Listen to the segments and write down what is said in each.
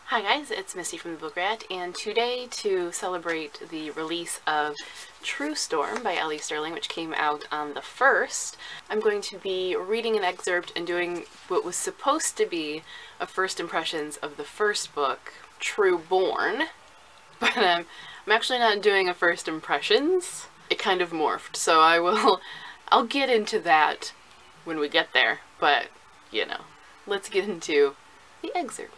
Hi guys, it's Misty from the Book Rat, and today, to celebrate the release of True Storm by Ellie Sterling, which came out on the 1st, I'm going to be reading an excerpt and doing what was supposed to be a first impressions of the first book, True Born, but I'm actually not doing a first impressions. It kind of morphed, so I'll get into that when we get there, but, you know, let's get into the excerpt.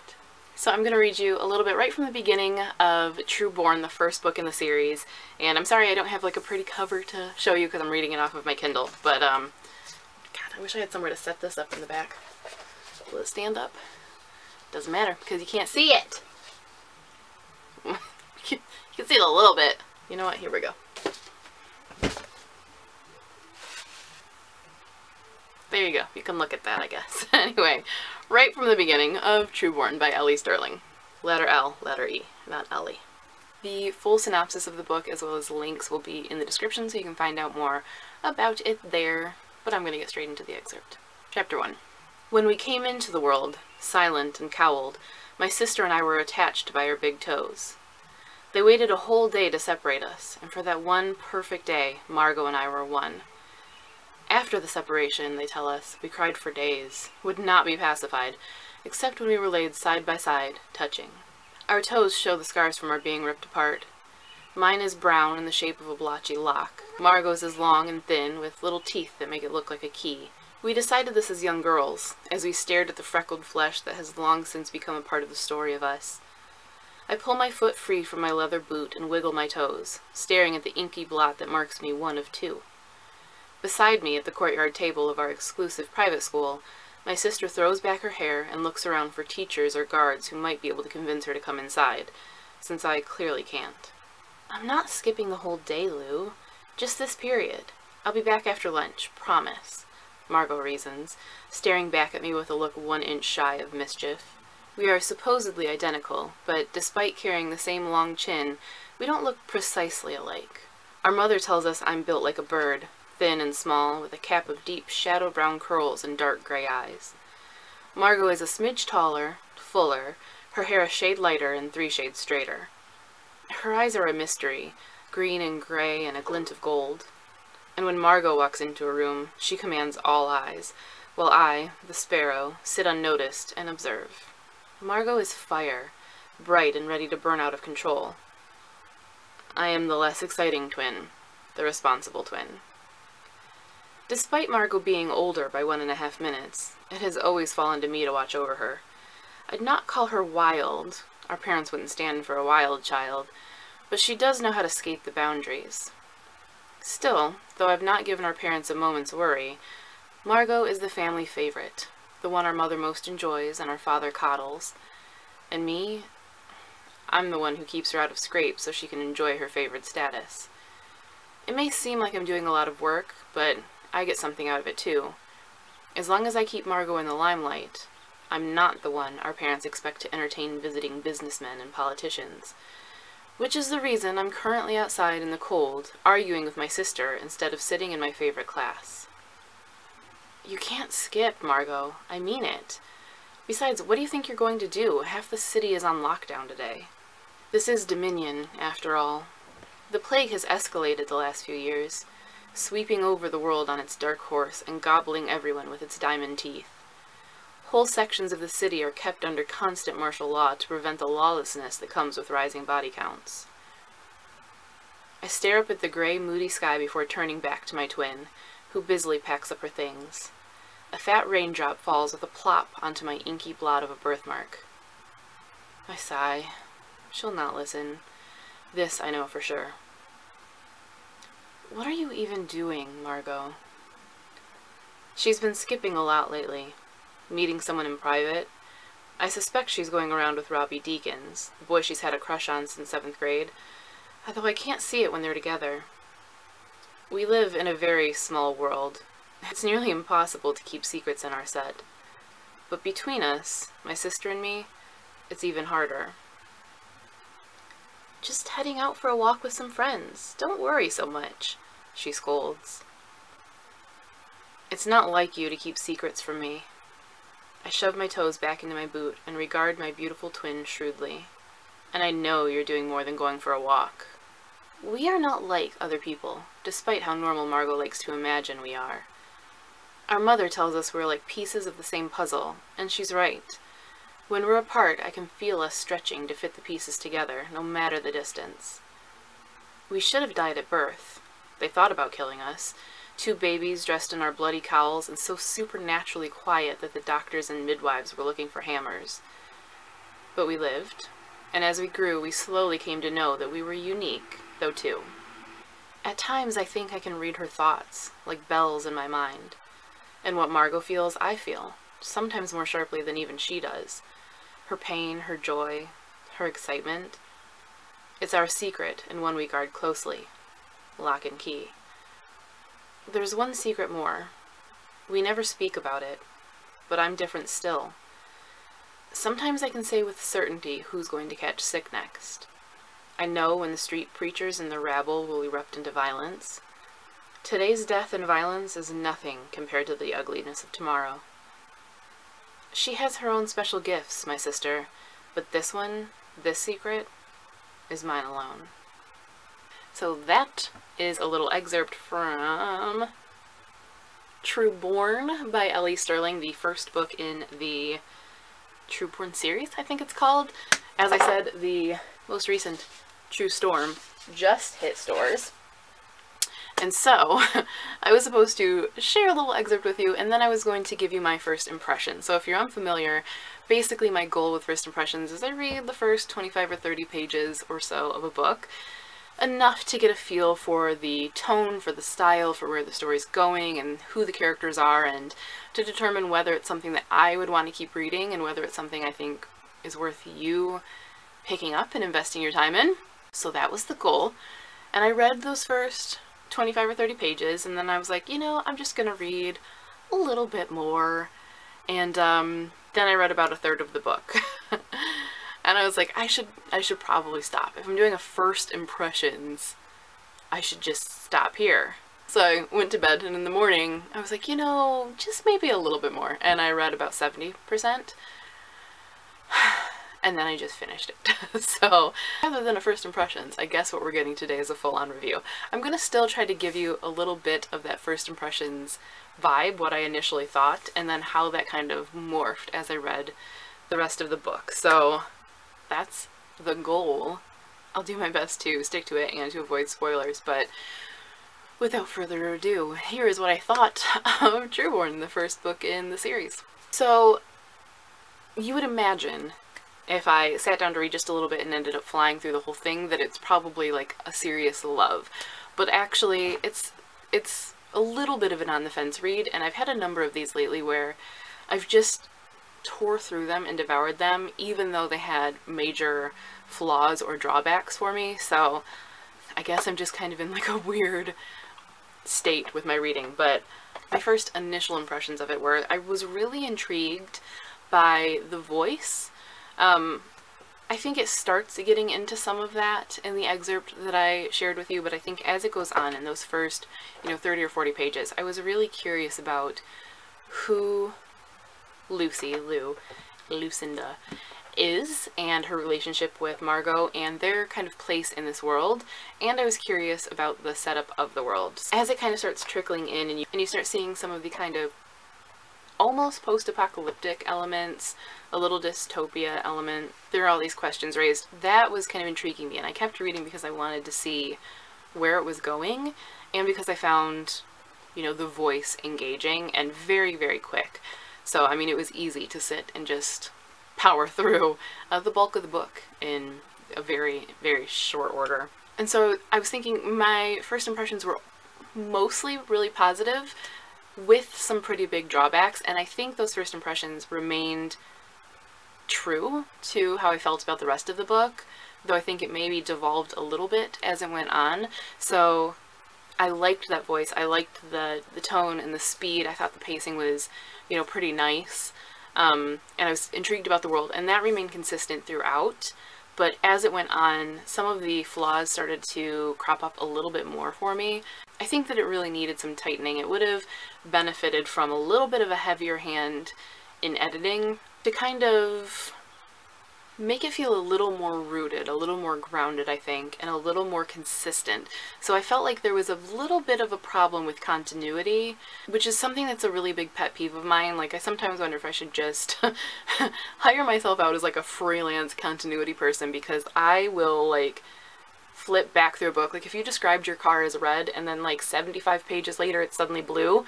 So I'm going to read you a little bit right from the beginning of True Born, the first book in the series, and I'm sorry I don't have like a pretty cover to show you because I'm reading it off of my Kindle, but God, I wish I had somewhere to set this up in the back. Will it stand up? Doesn't matter because you can't see it. You can see it a little bit. You know what? Here we go. There you go. You can look at that, I guess. Anyway, right from the beginning of True Born by Ellie Sterling. Letter L, letter E, not Ellie. The full synopsis of the book as well as links will be in the description so you can find out more about it there, but I'm going to get straight into the excerpt. Chapter 1. When we came into the world, silent and cowled, my sister and I were attached by our big toes. They waited a whole day to separate us, and for that one perfect day, Margot and I were one. After the separation, they tell us, we cried for days, would not be pacified, except when we were laid side by side, touching. Our toes show the scars from our being ripped apart. Mine is brown in the shape of a blotchy lock. Margot's is long and thin, with little teeth that make it look like a key. We decided this as young girls, as we stared at the freckled flesh that has long since become a part of the story of us. I pull my foot free from my leather boot and wiggle my toes, staring at the inky blot that marks me one of two. Beside me, at the courtyard table of our exclusive private school, my sister throws back her hair and looks around for teachers or guards who might be able to convince her to come inside, since I clearly can't. I'm not skipping the whole day, Lou. Just this period. I'll be back after lunch, promise, Margot reasons, staring back at me with a look 1 inch shy of mischief. We are supposedly identical, but despite carrying the same long chin, we don't look precisely alike. Our mother tells us I'm built like a bird, thin and small, with a cap of deep shadow brown curls and dark gray eyes. Margot is a smidge taller, fuller, her hair a shade lighter and 3 shades straighter. Her eyes are a mystery, green and gray and a glint of gold. And when Margot walks into a room, she commands all eyes, while I, the sparrow, sit unnoticed and observe. Margot is fire, bright and ready to burn out of control. I am the less exciting twin, the responsible twin. Despite Margot being older by 1.5 minutes, it has always fallen to me to watch over her. I'd not call her wild, our parents wouldn't stand for a wild child, but she does know how to skate the boundaries. Still, though I've not given our parents a moment's worry, Margot is the family favorite, the one our mother most enjoys and our father coddles. And me, I'm the one who keeps her out of scrapes so she can enjoy her favored status. It may seem like I'm doing a lot of work, but I get something out of it too. As long as I keep Margot in the limelight, I'm not the one our parents expect to entertain visiting businessmen and politicians. Which is the reason I'm currently outside in the cold, arguing with my sister instead of sitting in my favorite class. You can't skip, Margot. I mean it. Besides, what do you think you're going to do? Half the city is on lockdown today. This is Dominion, after all. The plague has escalated the last few years, sweeping over the world on its dark horse and gobbling everyone with its diamond teeth. Whole sections of the city are kept under constant martial law to prevent the lawlessness that comes with rising body counts. I stare up at the gray, moody sky before turning back to my twin, who busily packs up her things. A fat raindrop falls with a plop onto my inky blot of a birthmark. I sigh. She'll not listen. This I know for sure. What are you even doing, Margot? She's been skipping a lot lately. Meeting someone in private. I suspect she's going around with Robbie Deakins, the boy she's had a crush on since 7th grade, although I can't see it when they're together. We live in a very small world. It's nearly impossible to keep secrets in our set. But between us, my sister and me, it's even harder. Just heading out for a walk with some friends. Don't worry so much, she scolds. It's not like you to keep secrets from me. I shove my toes back into my boot and regard my beautiful twin shrewdly. And I know you're doing more than going for a walk. We are not like other people, despite how normal Margot likes to imagine we are. Our mother tells us we're like pieces of the same puzzle, and she's right. When we're apart, I can feel us stretching to fit the pieces together, no matter the distance. We should have died at birth. They thought about killing us. 2 babies dressed in our bloody cowls and so supernaturally quiet that the doctors and midwives were looking for hammers. But we lived, and as we grew, we slowly came to know that we were unique, though too. At times I think I can read her thoughts, like bells in my mind. And what Margot feels, I feel, sometimes more sharply than even she does. Her pain, her joy, her excitement. It's our secret, and one we guard closely. Lock and key. There's one secret more. We never speak about it, but I'm different still. Sometimes I can say with certainty who's going to catch sick next. I know when the street preachers and the rabble will erupt into violence. Today's death and violence is nothing compared to the ugliness of tomorrow. She has her own special gifts, my sister, but this one, this secret, is mine alone. So that is a little excerpt from Trueborn by Ellie Sterling, the first book in the Trueborn series, I think it's called. As I said, the most recent True Storm just hit stores. And so, I was supposed to share a little excerpt with you, and then I was going to give you my first impression. So if you're unfamiliar, basically my goal with first impressions is I read the first 25 or 30 pages or so of a book, enough to get a feel for the tone, for the style, for where the story's going, and who the characters are, and to determine whether it's something that I would want to keep reading, and whether it's something I think is worth you picking up and investing your time in. So that was the goal. And I read those first 25 or 30 pages, and then I was like, you know, I'm just gonna read a little bit more. And then I read about a third of the book. And I was like, I should probably stop. If I'm doing a first impressions, I should just stop here. So I went to bed, and in the morning I was like, you know, just maybe a little bit more. And I read about 70%. And then I just finished it. So rather than a first impressions, I guess what we're getting today is a full-on review. I'm gonna still try to give you a little bit of that first impressions vibe, what I initially thought, and then how that kind of morphed as I read the rest of the book. So that's the goal. I'll do my best to stick to it and to avoid spoilers, but without further ado, here is what I thought of Trueborn, the first book in the series. So you would imagine, if I sat down to read just a little bit and ended up flying through the whole thing, that it's probably like a serious love. But actually, it's a little bit of an on-the-fence read, and I've had a number of these lately where I've just tore through them and devoured them, even though they had major flaws or drawbacks for me. So I guess I'm just kind of in like a weird state with my reading. But my first initial impressions of it were I was really intrigued by the voice. I think it starts getting into some of that in the excerpt that I shared with you, but I think as it goes on in those first, 30 or 40 pages, I was really curious about who Lucinda is, and her relationship with Margot, and their kind of place in this world, and I was curious about the setup of the world. As it kind of starts trickling in, and you start seeing some of the kind of almost post-apocalyptic elements, a little dystopia element, there are all these questions raised. That was kind of intriguing me, and I kept reading because I wanted to see where it was going, and because I found, the voice engaging and very, very quick. So, I mean, it was easy to sit and just power through the bulk of the book in a very, very short order. And so I was thinking my first impressions were mostly really positive, with some pretty big drawbacks, and I think those first impressions remained true to how I felt about the rest of the book, though I think it maybe devolved a little bit as it went on. So I liked that voice, I liked the tone and the speed. I thought the pacing was, pretty nice, and I was intrigued about the world, and that remained consistent throughout. But as it went on, some of the flaws started to crop up a little bit more for me. I think that it really needed some tightening. It would have benefited from a little bit of a heavier hand in editing to kind of make it feel a little more rooted, a little more grounded, I think, and a little more consistent. So I felt like there was a little bit of a problem with continuity, which is something that's a really big pet peeve of mine. Like, I sometimes wonder if I should just hire myself out as like a freelance continuity person, because I will like flip back through a book. Like, if you described your car as red and then like 75 pages later it's suddenly blue,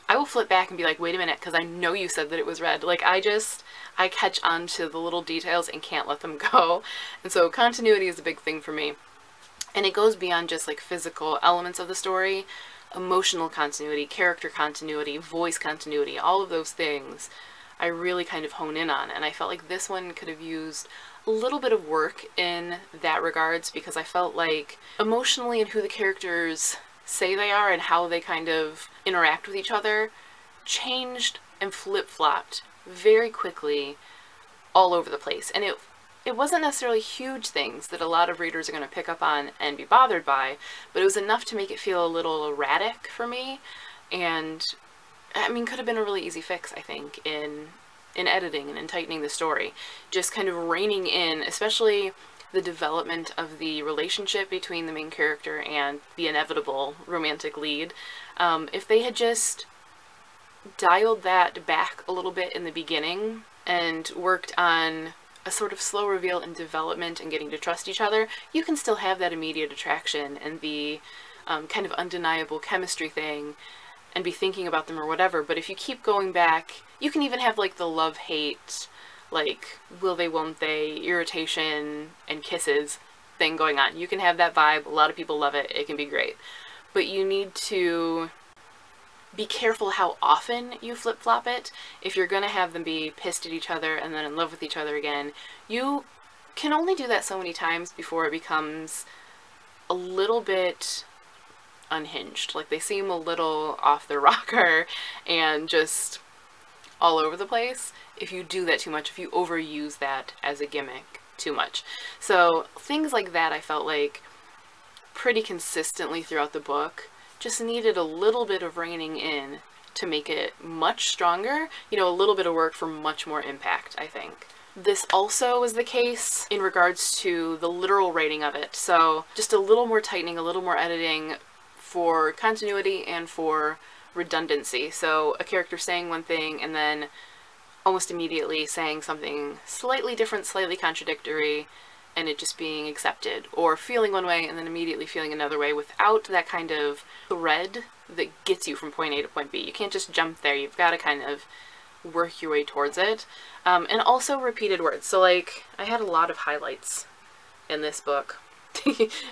I will flip back and be like, wait a minute, because I know you said that it was red. Like, I catch on to the little details and can't let them go. And so continuity is a big thing for me. And it goes beyond just like physical elements of the story. Emotional continuity, character continuity, voice continuity, all of those things I really kind of hone in on. And I felt like this one could have used a little bit of work in that regards, because I felt like emotionally and who the characters say they are and how they kind of interact with each other changed and flip-flopped very quickly all over the place. And it wasn't necessarily huge things that a lot of readers are going to pick up on and be bothered by, but it was enough to make it feel a little erratic for me. And I mean, could have been a really easy fix, I think, in editing and in tightening the story. Just kind of reining in, especially the development of the relationship between the main character and the inevitable romantic lead. If they had just dialed that back a little bit in the beginning and worked on a sort of slow reveal and development and getting to trust each other, you can still have that immediate attraction and the kind of undeniable chemistry thing and be thinking about them or whatever. But if you keep going back, you can even have like the love-hate, like will they, won't they, irritation and kisses thing going on. You can have that vibe. A lot of people love it. It can be great. But you need to be careful how often you flip-flop it. If you're gonna have them be pissed at each other and then in love with each other again, you can only do that so many times before it becomes a little bit unhinged. Like, they seem a little off the rocker and just all over the place if you do that too much, if you overuse that as a gimmick too much. So things like that I felt like pretty consistently throughout the book just needed a little bit of reining in to make it much stronger, you know, a little bit of work for much more impact, I think. This also was the case in regards to the literal writing of it. So just a little more tightening, a little more editing for continuity and for redundancy. So a character saying one thing and then almost immediately saying something slightly different, slightly contradictory, and it just being accepted, or feeling one way and then immediately feeling another way without that kind of thread that gets you from point A to point B. You can't just jump there. You've got to kind of work your way towards it. And also repeated words. So like, I had a lot of highlights in this book.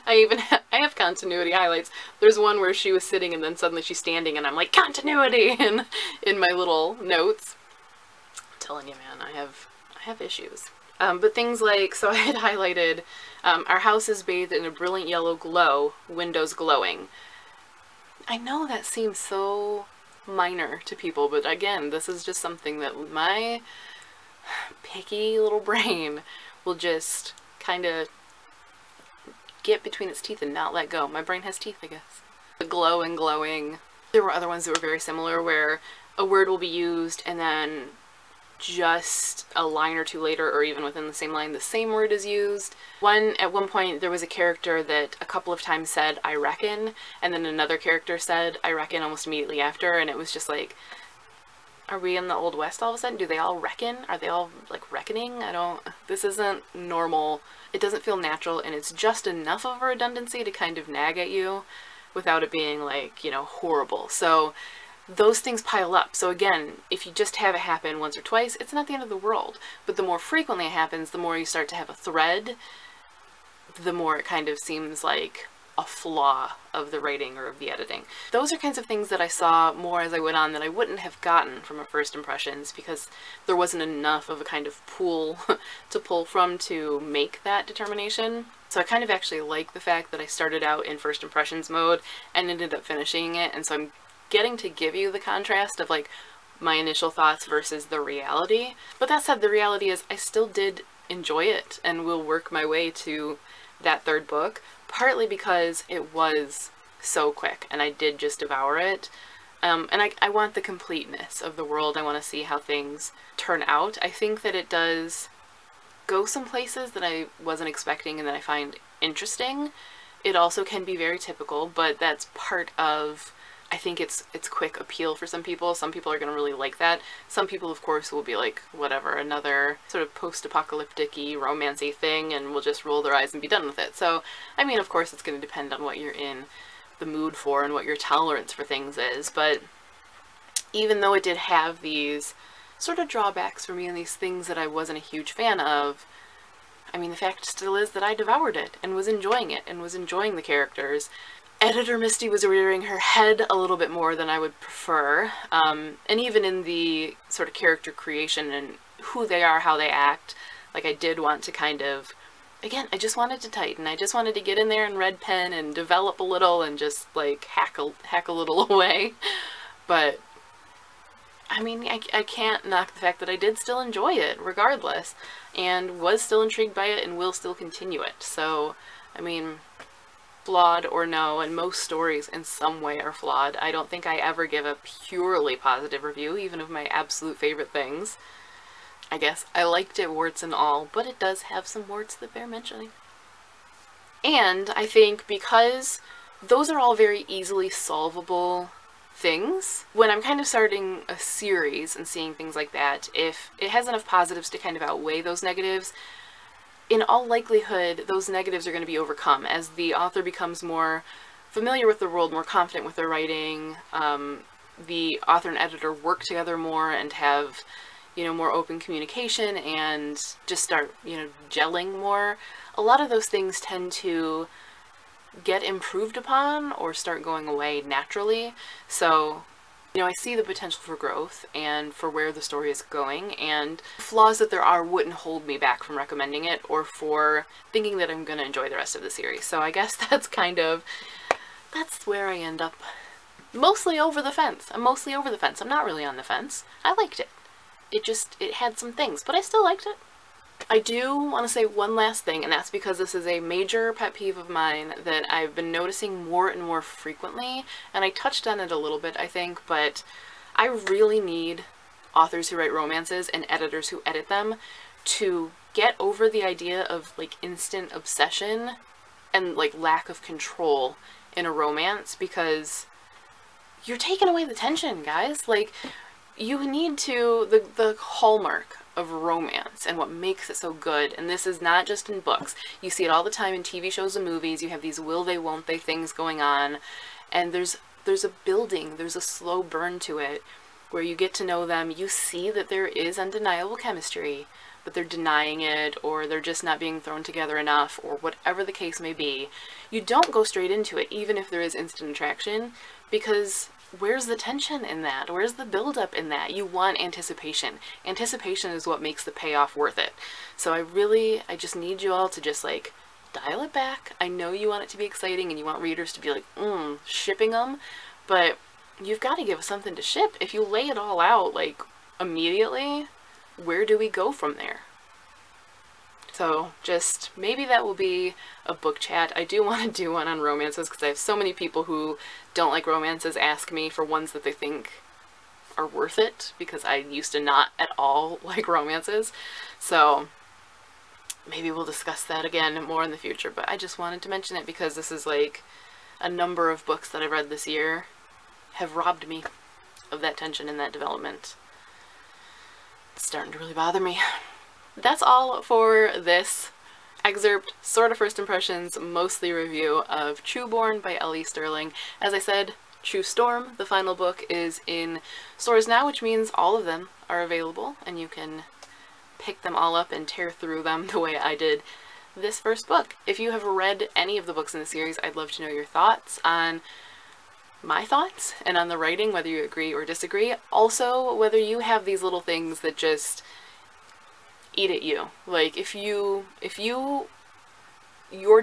I have continuity highlights. There's one where she was sitting and then suddenly she's standing and I'm like, continuity, in my little notes. I'm telling you, man, I have issues. But things like, so I had highlighted, our house is bathed in a brilliant yellow glow, windows glowing. I know that seems so minor to people, but again, this is just something that my picky little brain will just kind of get between its teeth and not let go. My brain has teeth, I guess. The glow and glowing. There were other ones that were very similar where a word will be used and then just a line or two later, or even within the same line, the same word is used. At one point there was a character that a couple of times said, I reckon, and then another character said, I reckon, almost immediately after, and it was just like, are we in the Old West all of a sudden? Do they all reckon? Are they all like reckoning? This isn't normal. It doesn't feel natural, and it's just enough of a redundancy to kind of nag at you without it being like, you know, horrible. So those things pile up. So again, if you just have it happen once or twice, it's not the end of the world. But the more frequently it happens, the more you start to have a thread, the more it kind of seems like a flaw of the writing or of the editing. Those are kinds of things that I saw more as I went on that I wouldn't have gotten from a first impressions, because there wasn't enough of a kind of pool to pull from to make that determination. So I kind of actually like the fact that I started out in first impressions mode and ended up finishing it, and so I'm getting to give you the contrast of like my initial thoughts versus the reality. But that said, the reality is I still did enjoy it and will work my way to that third book, partly because it was so quick and I did just devour it. And I want the completeness of the world. I want to see how things turn out. I think that it does go some places that I wasn't expecting and that I find interesting. It also can be very typical, but that's part of, I think it's quick appeal for some people. Some people are going to really like that. Some people, of course, will be like, whatever, another sort of post-apocalyptic-y, romancy thing, and will just roll their eyes and be done with it. So, I mean, of course, it's going to depend on what you're in the mood for and what your tolerance for things is, but even though it did have these sort of drawbacks for me and these things that I wasn't a huge fan of, I mean, the fact still is that I devoured it and was enjoying it and was enjoying the characters. Editor Misty was rearing her head a little bit more than I would prefer, and even in the sort of character creation and who they are, how they act, like I did want to kind of, again, I just wanted to tighten. I just wanted to get in there and red pen and develop a little and just like hack a little away. But I mean, I can't knock the fact that I did still enjoy it regardless, and was still intrigued by it and will still continue it. So, I mean, flawed or no, and most stories in some way are flawed. I don't think I ever give a purely positive review, even of my absolute favorite things. I guess I liked it warts and all, but it does have some warts that bear mentioning. And I think because those are all very easily solvable things, when I'm kind of starting a series and seeing things like that, if it has enough positives to kind of outweigh those negatives, in all likelihood those negatives are going to be overcome as the author becomes more familiar with the world, more confident with their writing, the author and editor work together more and have, you know, more open communication and just start, you know, gelling more. A lot of those things tend to get improved upon or start going away naturally. So, you know, I see the potential for growth and for where the story is going, and flaws that there are wouldn't hold me back from recommending it or for thinking that I'm going to enjoy the rest of the series. So I guess that's where I end up. Mostly over the fence. I'm mostly over the fence. I'm not really on the fence. I liked it. It had some things, but I still liked it. I do want to say one last thing, and that's because this is a major pet peeve of mine that I've been noticing more and more frequently, and I touched on it a little bit, I think, but I really need authors who write romances and editors who edit them to get over the idea of, like, instant obsession and, like, lack of control in a romance, because you're taking away the tension, guys. Like, you need to, the hallmark of romance and what makes it so good, and this is not just in books, you see it all the time in TV shows and movies, you have these will they won't they things going on, and there's a building, there's a slow burn to it where you get to know them, you see that there is undeniable chemistry, but they're denying it, or they're just not being thrown together enough, or whatever the case may be. You don't go straight into it, even if there is instant attraction, because where's the tension in that? Where's the build-up in that? You want anticipation. Anticipation is what makes the payoff worth it. So I just need you all to just, like, dial it back. I know you want it to be exciting and you want readers to be like, shipping them, but you've got to give us something to ship. If you lay it all out, like, immediately, where do we go from there? So just maybe that will be a book chat. I do want to do one on romances because I have so many people who don't like romances ask me for ones that they think are worth it, because I used to not at all like romances. So maybe we'll discuss that again more in the future, but I just wanted to mention it because this is like a number of books that I've read this year have robbed me of that tension and that development. It's starting to really bother me. That's all for this excerpt, sort of first impressions, mostly review of Trueborn by L.E. Sterling. As I said, True Storm, the final book, is in stores now, which means all of them are available, and you can pick them all up and tear through them the way I did this first book. If you have read any of the books in the series, I'd love to know your thoughts on my thoughts and on the writing, whether you agree or disagree. Also, whether you have these little things that just eat at you. Like, if your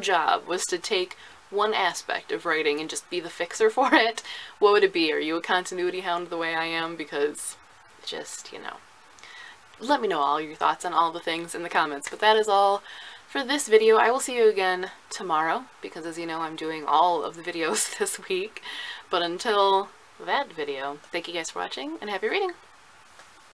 job was to take one aspect of writing and just be the fixer for it, what would it be? Are you a continuity hound the way I am? Because just, you know, let me know all your thoughts on all the things in the comments. But that is all for this video. I will see you again tomorrow, because as you know, I'm doing all of the videos this week. But until that video. Thank you guys for watching, and happy reading!